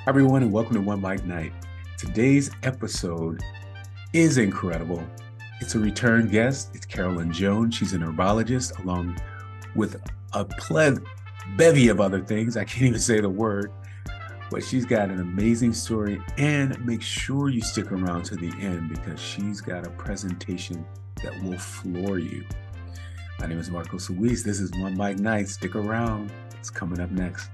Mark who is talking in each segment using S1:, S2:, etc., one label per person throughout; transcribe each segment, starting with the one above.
S1: Everyone, and welcome to OneMicNite. Today's episode is incredible. It's a return guest. It's Carolyn Jones. She's an herbologist, along with a bevy of other things. I can't even say the word, but she's got an amazing story. And make sure you stick around to the end because she's got a presentation that will floor you. My name is Marco Suisse. This is OneMicNite. Stick around. It's coming up next.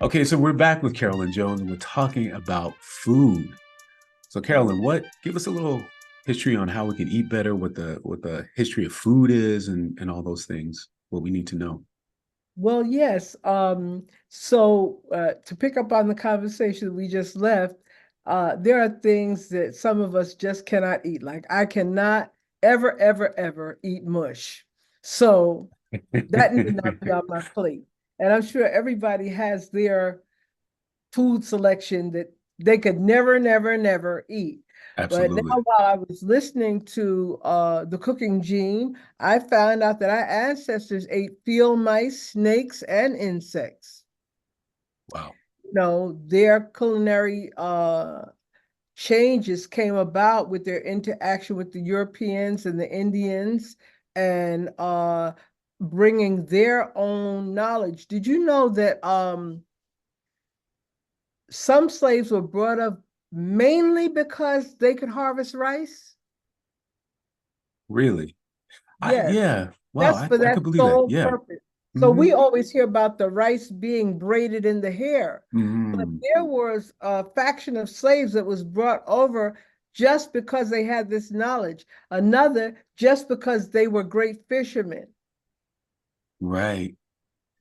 S1: Okay, so we're back with Carolyn Jones, and we're talking about food. So, Carolyn, give us a little history on how we can eat better, what the history of food is, and all those things. What we need to know.
S2: Well, yes. To pick up on the conversation we just left, there are things that some of us just cannot eat. Like I cannot ever, ever, ever eat mush. So that need not be on my plate. And I'm sure everybody has their food selection that they could never, never, never eat. But now,
S1: Absolutely.
S2: while I was listening to the Cooking Gene, I found out that our ancestors ate field mice, snakes, and insects.
S1: Wow.
S2: Their culinary changes came about with their interaction with the Europeans and the Indians and bringing their own knowledge. Did you know that some slaves were brought up mainly because they could harvest rice?
S1: Really?
S2: Yes,
S1: Yeah. Wow.
S2: that's
S1: I,
S2: for
S1: I
S2: that
S1: could believe that.
S2: sole
S1: Yeah.
S2: purpose. So
S1: Mm-hmm.
S2: we always hear about the rice being braided in the hair, but
S1: Mm-hmm.
S2: there was a faction of slaves that was brought over just because they had this knowledge. Another just because they were great fishermen.
S1: Right.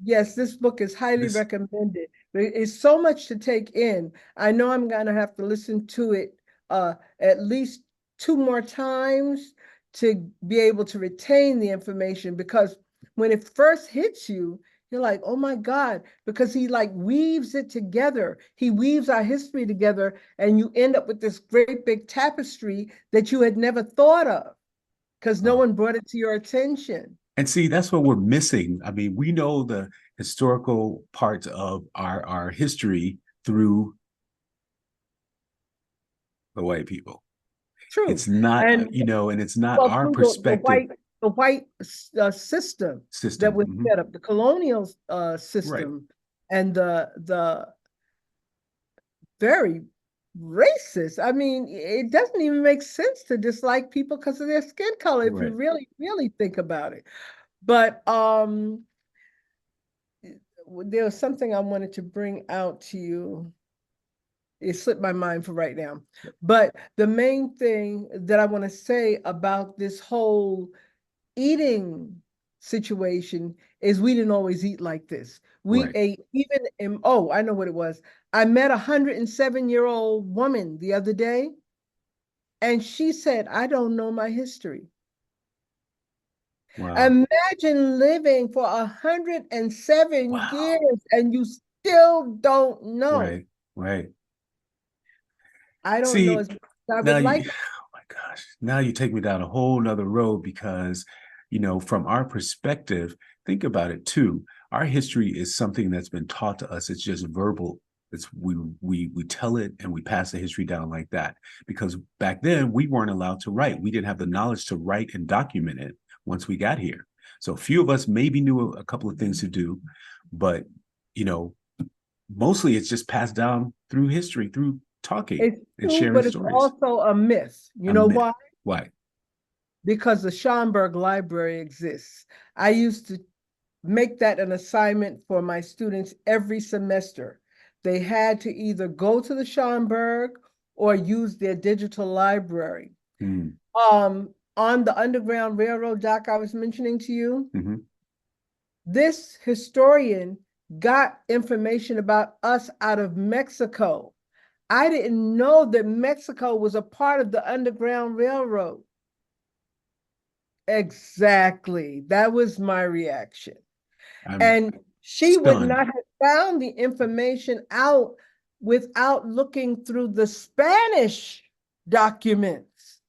S2: Yes, this book is highly
S1: This.
S2: recommended. It's so much to take in. I know I'm going to have to listen to it at least two more times to be able to retain the information because when it first hits you, you're like, oh my God, because he like weaves it together. He weaves our history together, and you end up with this great big tapestry that you had never thought of because no
S1: Wow.
S2: one brought it to your attention.
S1: And see, that's what we're missing. I mean, we know the historical parts of our history through the white people.
S2: True.
S1: It's not,
S2: And
S1: and it's not
S2: well,
S1: our
S2: through
S1: perspective
S2: the white system that
S1: system.
S2: was
S1: Mm-hmm.
S2: set up, the colonial
S1: Right.
S2: system, and the very racist. I mean, it doesn't even make sense to dislike people because of their skin color if you
S1: Right.
S2: really, really think about it. But there was something I wanted to bring out to you. It slipped my mind for right now. But the main thing that I want to say about this whole eating situation is we didn't always eat like this. We
S1: Right.
S2: ate even in, oh, I know what it was. I met a 107-year-old woman the other day, and she said, I don't know my history.
S1: Wow.
S2: Imagine living for 107
S1: Wow.
S2: years and you still don't know.
S1: Right. Right.
S2: I don't know
S1: See,
S2: as much as I
S1: now
S2: would
S1: you,
S2: like.
S1: oh my gosh, now you take me down a whole nother road because, from our perspective, think about it too. Our history is something that's been taught to us. It's just verbal. It's we tell it and we pass the history down like that. Because back then we weren't allowed to write. We didn't have the knowledge to write and document it once we got here. So a few of us maybe knew a couple of things to do, but you know, mostly it's just passed down through history, through talking
S2: It's
S1: and
S2: true,
S1: sharing
S2: but it's
S1: stories.
S2: also a myth. You
S1: A
S2: know
S1: myth.
S2: why?
S1: Why?
S2: because the Schomburg Library exists. I used to make that an assignment for my students every semester. They had to either go to the Schomburg or use their digital library.
S1: Mm.
S2: On the Underground Railroad doc I was mentioning to you,
S1: Mm-hmm.
S2: this historian got information about us out of Mexico. I didn't know that Mexico was a part of the Underground Railroad. Exactly. That was my reaction.
S1: I'm
S2: And she would
S1: stunned.
S2: not have found the information out without looking through the Spanish documents.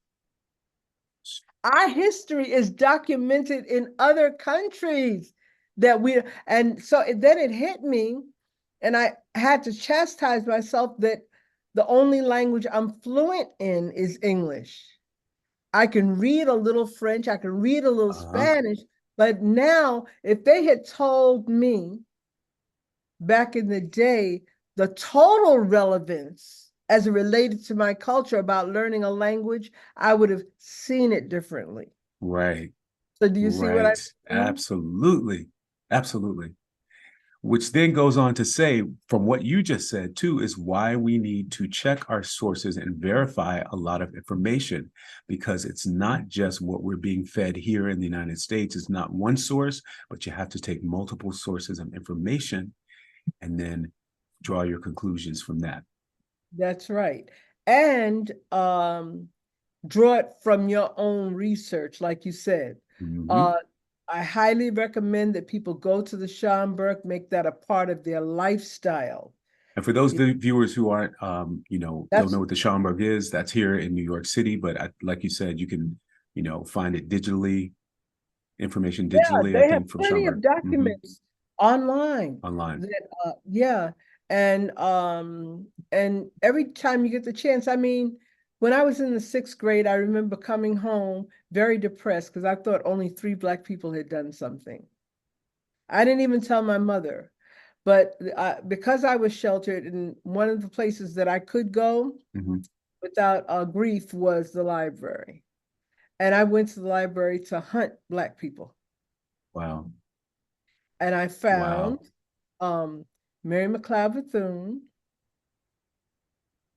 S2: Our history is documented in other countries and so then it hit me, and I had to chastise myself that the only language I'm fluent in is English. I can read a little French, I can read a little
S1: Uh-huh.
S2: Spanish, but now if they had told me back in the day the total relevance as it related to my culture about learning a language, I would have seen it differently.
S1: Right.
S2: So do you see what I
S1: Right.
S2: mean?
S1: Absolutely. Absolutely. Which then goes on to say, from what you just said too, is why we need to check our sources and verify a lot of information, because it's not just what we're being fed here in the United States. It's not one source, but you have to take multiple sources of information and then draw your conclusions from that.
S2: That's right. And draw it from your own research, like you said.
S1: Mm-hmm.
S2: Uh, I highly recommend that people go to the Schomburg, make that a part of their lifestyle.
S1: And for those viewers who aren't, don't
S2: That's
S1: know what the Schaumburg is, that's here in New York City. But like you said, you can, find it digitally, information
S2: Yeah,
S1: digitally, I
S2: they have
S1: think, from
S2: plenty of
S1: Schaumburg. Mm-hmm.
S2: documents online
S1: Online.
S2: that yeah. And every time you get the chance, I mean, when I was in the sixth grade, I remember coming home very depressed because I thought only 3 Black people had done something. I didn't even tell my mother, but because I was sheltered, and one of the places that I could go
S1: Mm-hmm.
S2: without grief was the library. And I went to the library to hunt Black people.
S1: Wow.
S2: And I found
S1: Wow.
S2: um, Mary McLeod Bethune,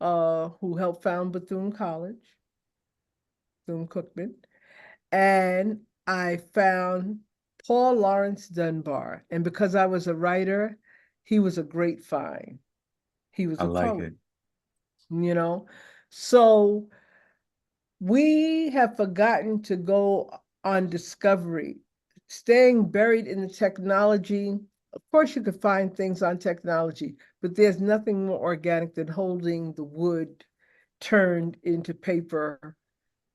S2: who helped found Bethune College, Bethune-Cookman, and I found Paul Lawrence Dunbar. And because I was a writer, he was a great find. He was
S1: I
S2: a
S1: like
S2: poet,
S1: it.
S2: you know? So we have forgotten to go on discovery, staying buried in the technology. Of course, you could find things on technology, but there's nothing more organic than holding the wood turned into paper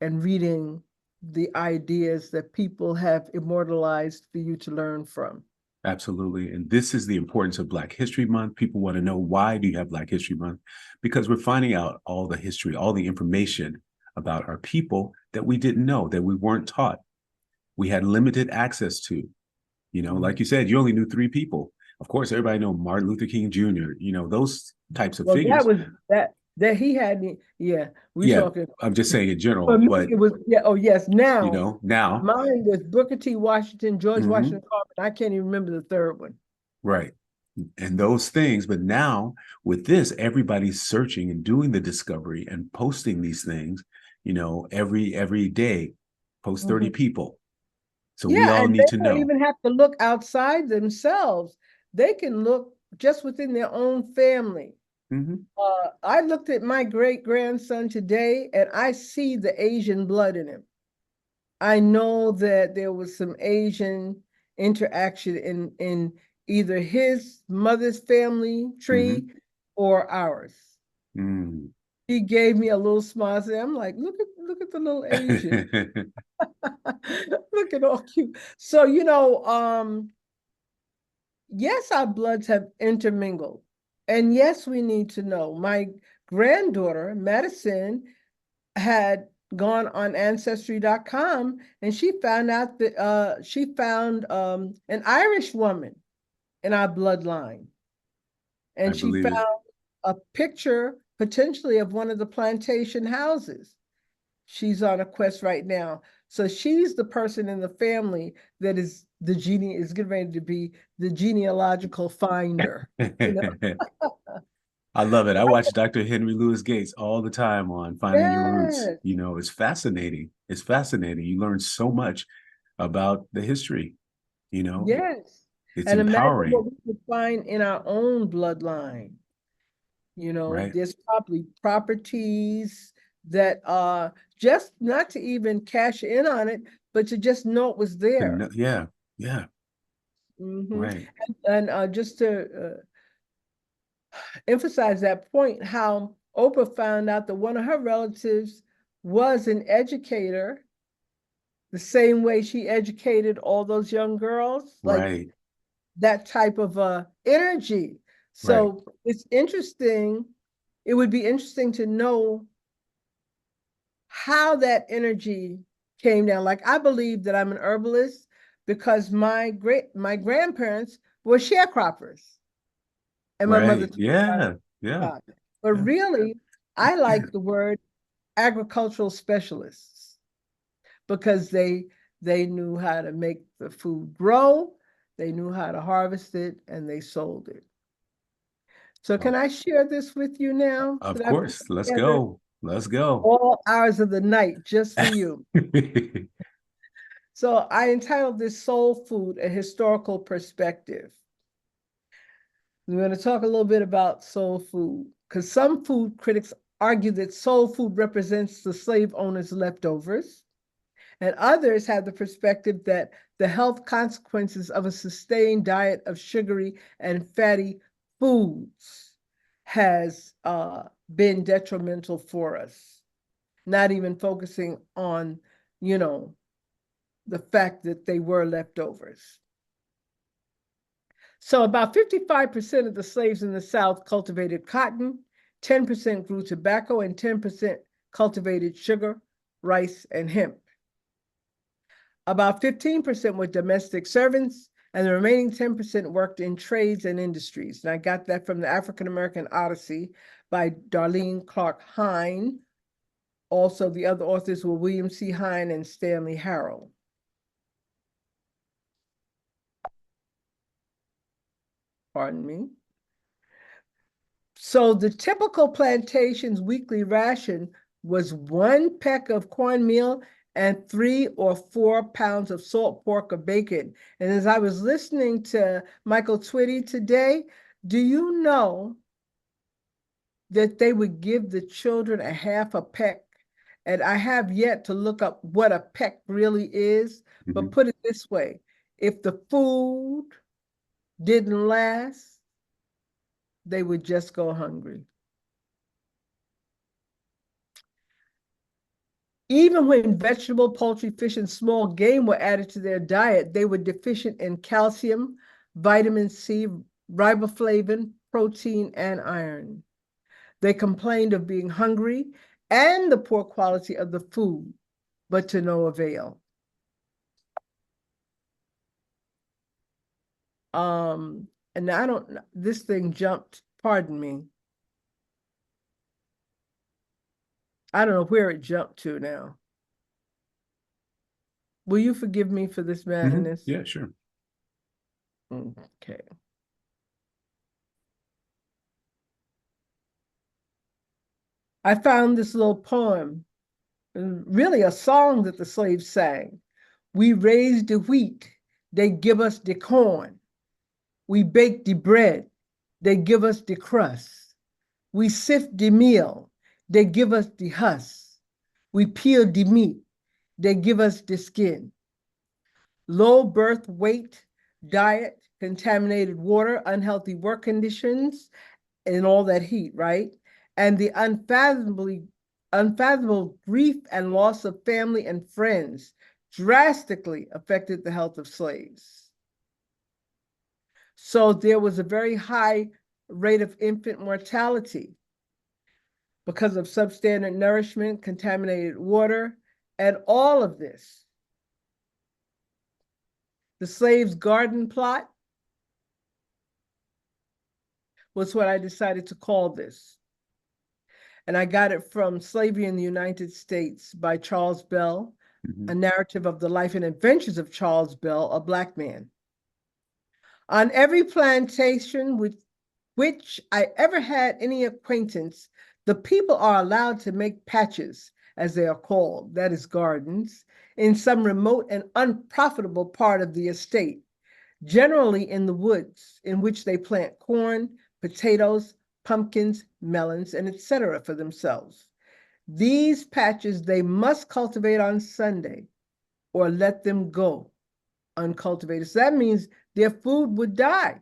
S2: and reading the ideas that people have immortalized for you to learn from.
S1: Absolutely. And this is the importance of Black History Month. People want to know, why do you have Black History Month? Because we're finding out all the history, all the information about our people that we didn't know, that we weren't taught. We had limited access to. Like you said, you only knew 3 people. Of course, everybody know Martin Luther King Jr., those types of
S2: Well, that
S1: figures.
S2: was that he had me. Yeah, we
S1: Yeah,
S2: talking.
S1: I'm just saying in
S2: For
S1: general,
S2: me,
S1: but
S2: it was yeah. Oh yes, now
S1: now,
S2: mine was Booker T. Washington, George
S1: mhm,
S2: Washington Carver. I can't even remember the third one.
S1: right. And those things, but now with this, everybody's searching and doing the discovery and posting these things, every day, post 30
S2: Mhm.
S1: people. So we
S2: Yeah,
S1: all
S2: and they
S1: need to
S2: don't
S1: know.
S2: even have to look outside themselves. They can look just within their own family.
S1: Mhm.
S2: I looked at my great grandson today, and I see the Asian blood in him. I know that there was some Asian interaction in either his mother's family
S1: Mhm.
S2: tree or ours.
S1: Mm.
S2: He gave me a little smile. I'm like, look at the little Asian. Look at all cute. So, yes, our bloods have intermingled. And yes, we need to know. My granddaughter, Madison, had gone on ancestry.com, and she found out that she found an Irish woman in our bloodline.
S1: I
S2: And she
S1: believe it.
S2: found a picture potentially of one of the plantation houses. She's on a quest right now. So she's the person in the family that is getting ready to be the genealogical finder. You know?
S1: I love it. I watch Dr. Henry Louis Gates all the time on Finding Your Roots.
S2: Yes,
S1: You know, it's fascinating. It's fascinating. You learn so much about the history, you know,
S2: yes.
S1: it's
S2: And imagine what
S1: empowering,
S2: we could find in our own bloodline. You know,
S1: right?
S2: there's probably properties that just not to even cash in on it, but to just know it was there.
S1: Yeah, yeah,
S2: Hmm.
S1: right,
S2: And just to emphasize that point, how Oprah found out that one of her relatives was an educator, the same way she educated all those young girls, like
S1: right,
S2: that type of energy.
S1: right,
S2: So it's interesting. It would be interesting to know how that energy came down. Like I believe that I'm an herbalist because my grandparents were sharecroppers and my mother
S1: right.
S2: taught
S1: Yeah, yeah,
S2: God. But
S1: yeah.
S2: really, I like the word agricultural specialists because they knew how to make the food grow, they knew how to harvest it, and they sold it. So
S1: Oh,
S2: can I share this with you now
S1: of
S2: that I've put
S1: course. Let's
S2: together
S1: go. Let's go.
S2: all hours of the night just for you? So I entitled this Soul Food, a Historical Perspective. We're going to talk a little bit about soul food because some food critics argue that soul food represents the slave owners' leftovers, and others have the perspective that the health consequences of a sustained diet of sugary and fatty foods has been detrimental for us, not even focusing on, you know, the fact that they were leftovers. So about 55% of the slaves in the South cultivated cotton, 10% grew tobacco, and 10% cultivated sugar, rice, and hemp. About 15% were domestic servants, and the remaining 10% worked in trades and industries. And I got that from the African American Odyssey by Darlene Clark Hine. Also, the other authors were William C. Hine and Stanley Harrell. Pardon me. So the typical plantation's weekly ration was 1 peck of cornmeal and 3 or 4 pounds of salt pork or bacon. And as I was listening to Michael Twitty today, do you know that they would give the children a half a peck? And I have yet to look up what a peck really is, but
S1: Mhm.
S2: put it this way, if the food didn't last, they would just go hungry. Even when vegetable, poultry, fish, and small game were added to their diet, they were deficient in calcium, vitamin C, riboflavin, protein, and iron. They complained of being hungry and the poor quality of the food, but to no avail. And I don't, this thing jumped, pardon me. I don't know where it jumped to now. Will you forgive me for this madness?
S1: Yeah, sure.
S2: Okay. I found this little poem, really a song that the slaves sang. We raise the wheat, they give us the corn. We bake the bread, they give us the crust. We sift the meal, they give us the husk. We peel the meat, they give us the skin. Low birth weight, diet, contaminated water, unhealthy work conditions, and all that heat, right? And the unfathomable grief and loss of family and friends drastically affected the health of slaves. So there was a very high rate of infant mortality because of substandard nourishment, contaminated water, and all of this. The slave's garden plot was what I decided to call this. And I got it from Slavery in the United States by Charles Bell, a narrative of the life and adventures of Charles Bell, a Black man. On every plantation with which I ever had any acquaintance, the people are allowed to make patches, as they are called, that is gardens, in some remote and unprofitable part of the estate, generally in the woods, in which they plant corn, potatoes, pumpkins, melons, and etc. for themselves. These patches they must cultivate on Sunday or let them go uncultivated. So that means their food would die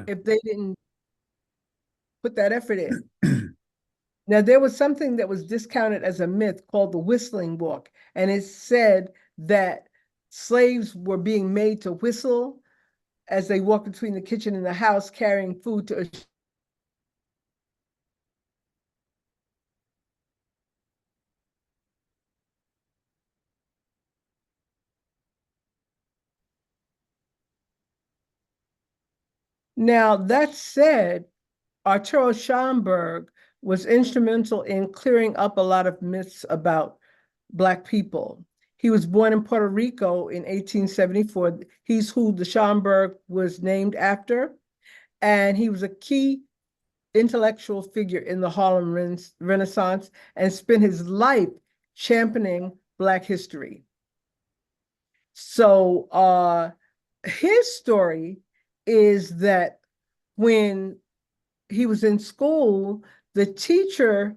S2: if they didn't put that effort in. Now, there was something that was discounted as a myth called the whistling walk, and it said that slaves were being made to whistle as they walked between the kitchen and the house carrying food to Now, that said, Arturo Schomburg was instrumental in clearing up a lot of myths about Black people. He was born in Puerto Rico in 1874. He's who the Schomburg was named after. And he was a key intellectual figure in the Harlem Renaissance and spent his life championing Black history. So his story is that when he was in school, the teacher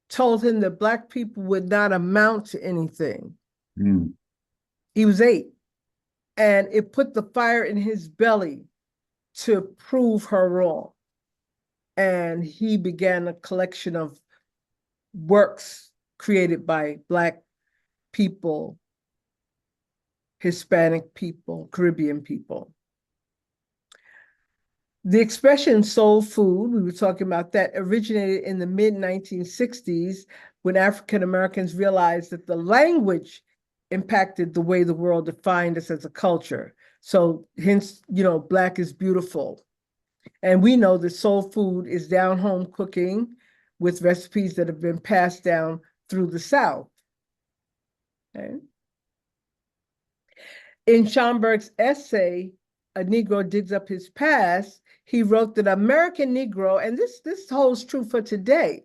S2: told him that Black people would not amount to anything. He was 8, and it put the fire in his belly to prove her wrong. And he began a collection of works created by Black people, Hispanic people, Caribbean people. The expression soul food, we were talking about that, originated in the mid-1960s when African Americans realized that the language impacted the way the world defined us as a culture. So hence, Black is beautiful. And we know that soul food is down-home cooking with recipes that have been passed down through the South. Okay. In Schomburg's essay, A Negro Digs Up His Past, he wrote that American Negro, and this holds true for today,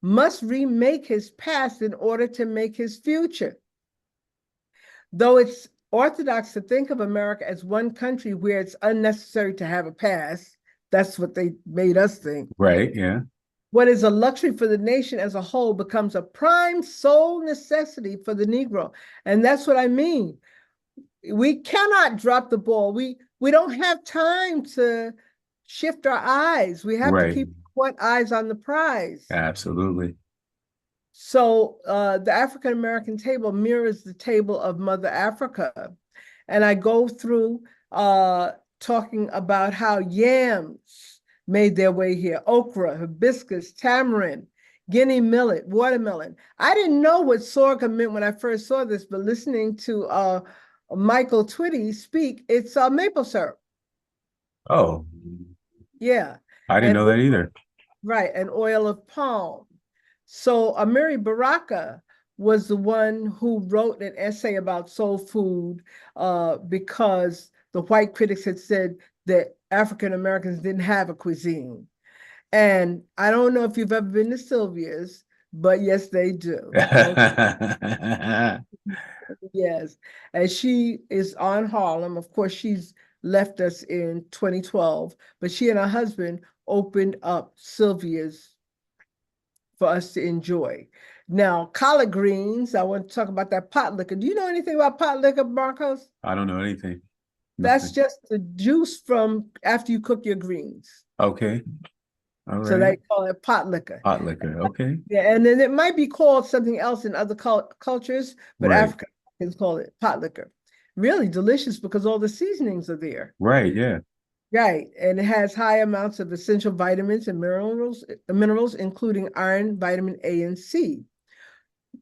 S2: must remake his past in order to make his future. Though it's orthodox to think of America as one country where it's unnecessary to have a past, that's what they made us think.
S1: Right, yeah.
S2: What is a luxury for the nation as a whole becomes a prime sole necessity for the Negro. And that's what I mean. We cannot drop the ball. We don't have time to shift our eyes. We have to keep one eyes on the prize.
S1: Absolutely.
S2: So the African American table mirrors the table of Mother Africa. And I go through talking about how yams made their way here, okra, hibiscus, tamarind, Guinea millet, watermelon. I didn't know what sorghum meant when I first saw this, but listening to Michael Twitty speak, it's maple syrup.
S1: Oh.
S2: Yeah.
S1: I didn't know that either.
S2: Right, and oil of palm. So Amiri Baraka was the one who wrote an essay about soul food because the white critics had said that African Americans didn't have a cuisine. And I don't know if you've ever been to Sylvia's, but yes, they do. Yes. And she is on Harlem. Of course, she's left us in 2012, but she and her husband opened up Sylvia's for us to enjoy. Now, collard greens, I want to talk about that pot liquor. Do you know anything about pot liquor, Marcos?
S1: I don't know anything.
S2: That's just the juice from after you cook your greens.
S1: Okay. All right.
S2: So they call it pot liquor.
S1: Pot liquor, okay.
S2: Yeah, and then it might be called something else in other cultures, but African Americans call it pot liquor. Really delicious because all the seasonings are there.
S1: Right, yeah.
S2: Right, and it has high amounts of essential vitamins and minerals, including iron, vitamin A and C.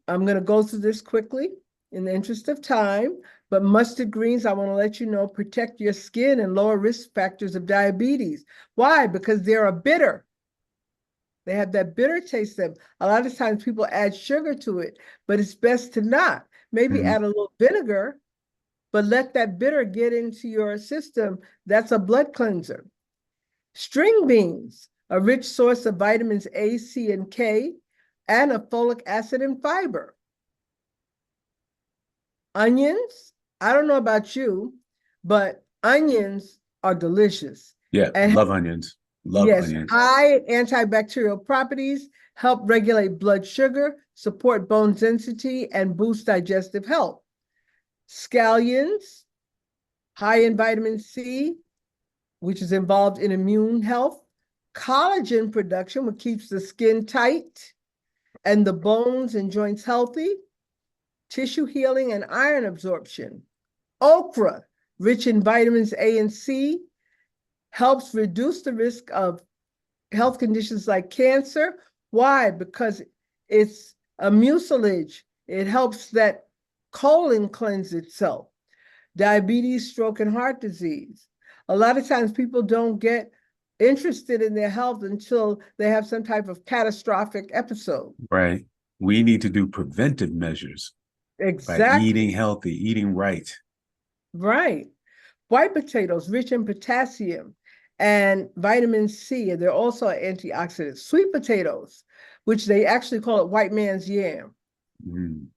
S2: I'm going to go through this quickly in the interest of time, but mustard greens, I want to let you know, protect your skin and lower risk factors of diabetes. Why? Because they're a bitter. They have that bitter taste to them. A lot of times people add sugar to it, but it's best to not. Maybe add a little vinegar, but let that bitter get into your system. That's a blood cleanser. String beans, a rich source of vitamins A, C, and K, and a folic acid and fiber. Onions, I don't know about you, but onions are delicious.
S1: Yeah,
S2: And
S1: love onions. Love
S2: yes,
S1: onions.
S2: high antibacterial properties, help regulate blood sugar, support bone density, and boost digestive health. Scallions, high in vitamin C, which is involved in immune health. Collagen production, which keeps the skin tight and the bones and joints healthy. Tissue healing and iron absorption. Okra, rich in vitamins A and C, helps reduce the risk of health conditions like cancer. Why? Because it's a mucilage. It helps that colon cleanse itself. Diabetes, stroke, and heart disease. A lot of times people don't get interested in their health until they have some type of catastrophic episode.
S1: Right. We need to do preventive measures by eating
S2: Exactly.
S1: healthy, eating right.
S2: Right. White potatoes, rich in potassium and vitamin C, and they're also antioxidants. Sweet potatoes, which they actually call it white man's yam.
S1: Mm.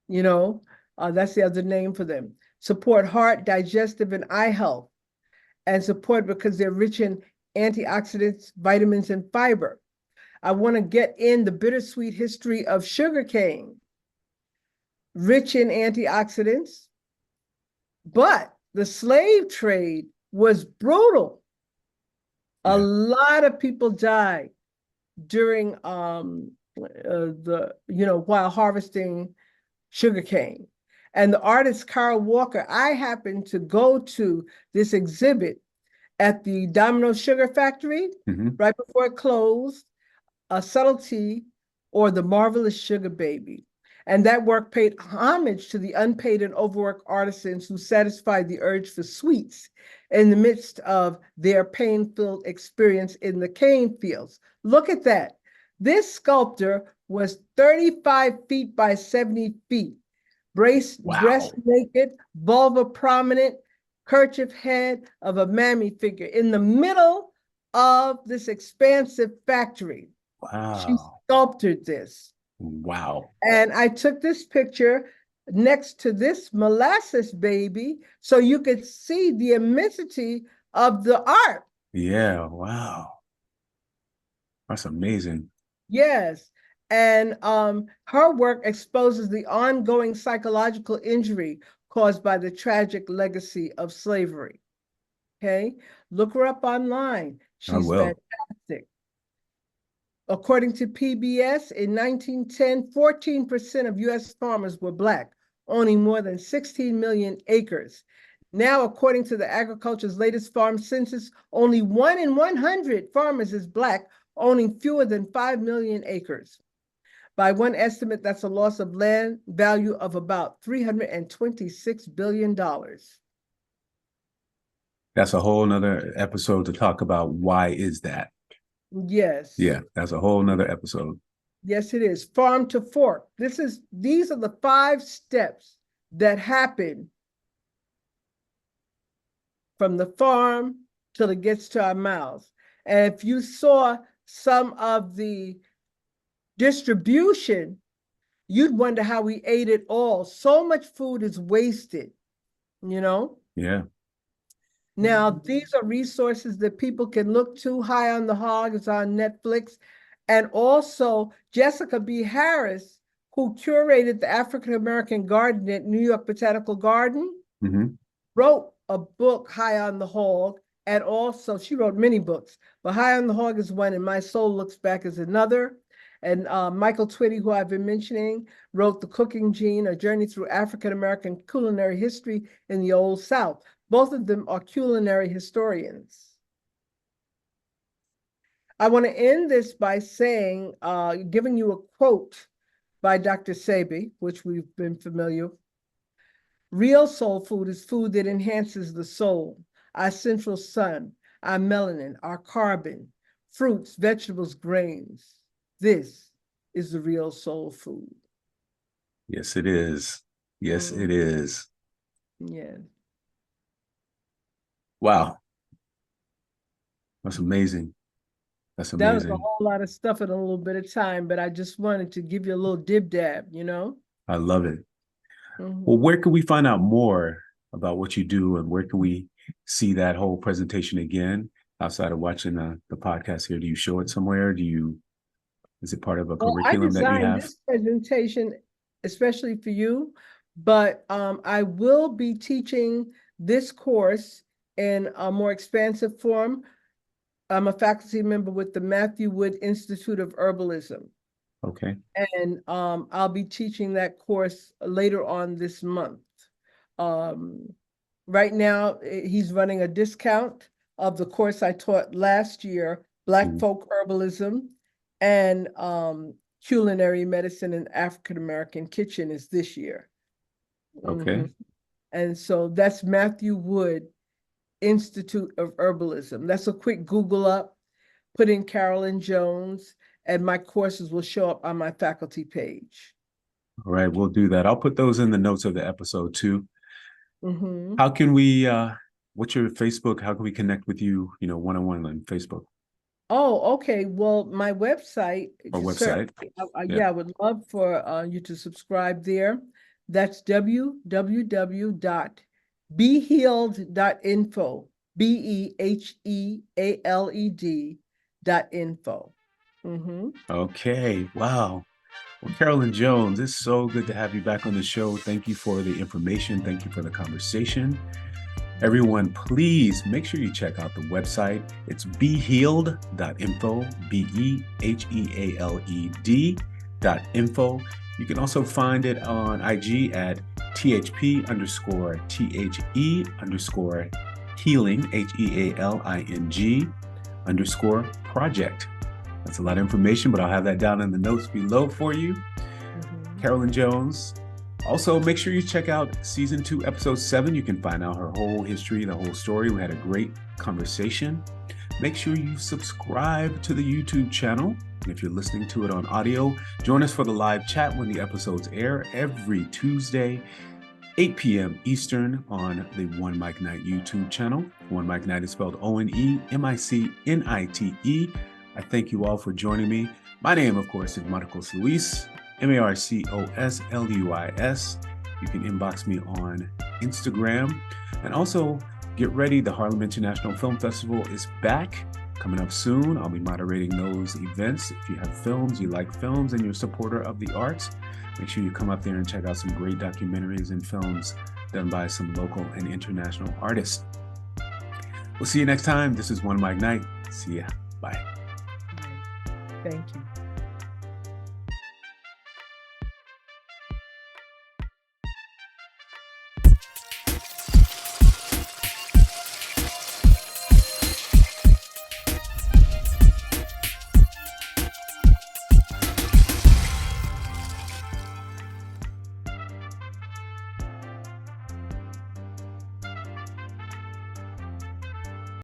S2: You know, that's the other name for them. Support heart, digestive, and eye health, and support because they're rich in antioxidants, vitamins, and fiber. I want to get in the bittersweet history of sugarcane, rich in antioxidants, but the slave trade was brutal. A lot of people died during while harvesting sugarcane. And the artist Carl Walker, I happened to go to this exhibit at the Domino Sugar Factory right before it closed, A Subtlety or The Marvelous Sugar Baby. And that work paid homage to the unpaid and overworked artisans who satisfied the urge for sweets in the midst of their pain-filled experience in the cane fields. Look at that. This sculptor was 35 feet by 70 feet, dressed naked, vulva prominent, kerchief head of a mammy figure in the middle of this expansive factory.
S1: Wow.
S2: She sculpted this.
S1: Wow.
S2: And I took this picture next to this molasses baby so you could see the immensity of the art.
S1: Yeah, wow. That's amazing.
S2: Yes. And her work exposes the ongoing psychological injury caused by the tragic legacy of slavery. Okay, look her up online. She's fantastic. According to PBS, in 1910, 14% of US farmers were Black, owning more than 16 million acres. Now, according to the agriculture's latest farm census, only 1 in 100 farmers is Black, owning fewer than 5 million acres. By one estimate, that's a loss of land value of about $326 billion.
S1: That's a whole nother episode to talk about why is that.
S2: Yes.
S1: Yeah, that's a whole nother episode.
S2: Yes, it is. Farm to fork. These are the 5 steps that happen from the farm till it gets to our mouths. And if you saw some of the distribution, you'd wonder how we ate it all. So much food is wasted, you know?
S1: Yeah.
S2: Now, these are resources that people can look to. High on the Hog is on Netflix. And also Jessica B. Harris, who curated the African American Garden at New York Botanical Garden, wrote a book, High on the Hog. And also, she wrote many books, but High on the Hog is one, and My Soul Looks Back is another. And Michael Twitty, who I've been mentioning, wrote The Cooking Gene, A Journey Through African American Culinary History in the Old South. Both of them are culinary historians. I want to end this by saying, giving you a quote by Dr. Sebi, which we've been familiar. Real soul food is food that enhances the soul, our central sun, our melanin, our carbon, fruits, vegetables, grains. This is the real soul food.
S1: Yes, it is. Yes, it is.
S2: Yeah.
S1: Wow. That's amazing. That's
S2: That was a
S1: amazing.
S2: whole lot of stuff in a little bit of time, but I just wanted to give you a little dib dab, you know?
S1: I love it. Well,
S2: Mhm.
S1: where can we find out more about what you do, and where can we see that whole presentation again outside of watching the podcast here? Do you show it somewhere? Is it part of a
S2: Well, I
S1: curriculum that you
S2: designed
S1: have?
S2: this presentation especially for you, but I will be teaching this course in a more expansive form. I'm a faculty member with the Matthew Wood Institute of Herbalism,
S1: Okay.
S2: and I'll be teaching that course later on this month. Um, right now, he's running a discount of the course I taught last year, Black
S1: Mhm.
S2: Folk Herbalism, and Culinary Medicine in African American Kitchen is this year.
S1: Okay.
S2: Mhm. And so that's Matthew Wood Institute of Herbalism. That's a quick Google up, put in Carolyn Jones, and my courses will show up on my faculty page.
S1: All right, we'll do that. I'll put those in the notes of the episode too.
S2: Mhm.
S1: How can we what's your Facebook? How can we connect with you, one-on-one on Facebook
S2: Oh, okay. Well, my website,
S1: or
S2: certainly,
S1: website? Yeah.
S2: yeah, I would love for you to subscribe there. That's www.behealed.info, BEHEALED.info. Mm-hmm.
S1: Okay. Wow. Well, Carolyn Jones, it's so good to have you back on the show. Thank you for the information. Thank you for the conversation. Everyone, please make sure you check out the website. It's behealed.info, BEHEALED.info. You can also find it on IG at THP_THE_healing, HEALING_project. That's a lot of information, but I'll have that down in the notes below for you.
S2: Mm-hmm.
S1: Carolyn Jones. Also, make sure you check out season 2, episode 7. You can find out her whole history, the whole story. We had a great conversation. Make sure you subscribe to the YouTube channel. And if you're listening to it on audio, join us for the live chat when the episodes air every Tuesday, 8 p.m. Eastern on the OneMicNite YouTube channel. OneMicNite is spelled OneMicNite. I thank you all for joining me. My name, of course, is Marcos Luis, Marcosluis. You can inbox me on Instagram. And also, get ready. The Harlem International Film Festival is back, coming up soon. I'll be moderating those events. If you have films, you like films, and you're a supporter of the arts, make sure you come up there and check out some great documentaries and films done by some local and international artists. We'll see you next time. This is OneMicNite. See ya. Bye.
S2: Thank you.